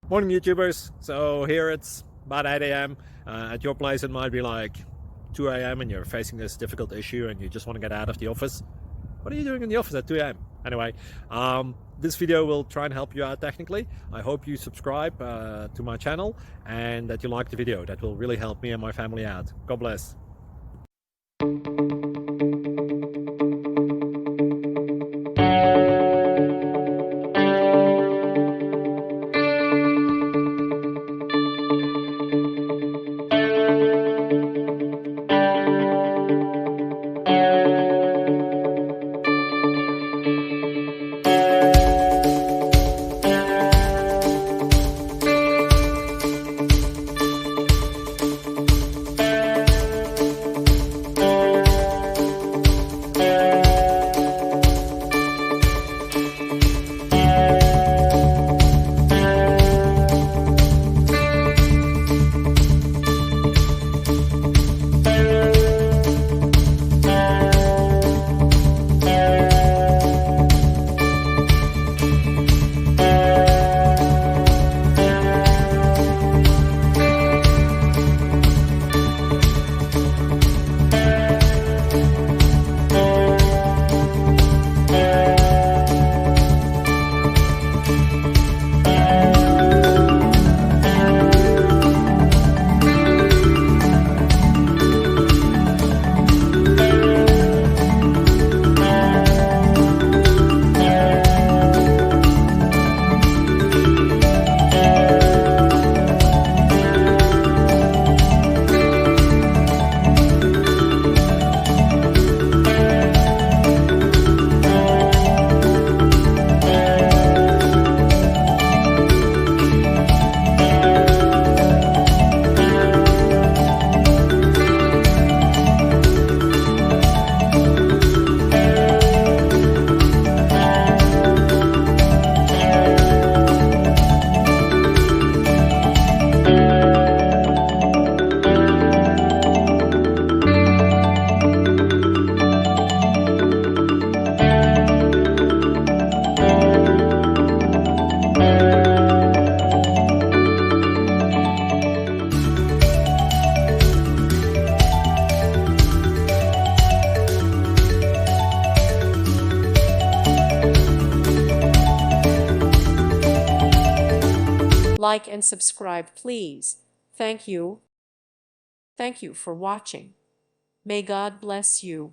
Morning YouTubers. So here it's about 8 a.m. At your place it might be like 2 a.m. and you're facing this difficult issue and you just want to get out of the office. What are you doing in the office at 2 a.m.? Anyway, this video will try and help you out technically. I hope you subscribe to my channel and that you like the video. That will really help me and my family out. God bless. Like and subscribe, please. Thank you. Thank you for watching. May God bless you.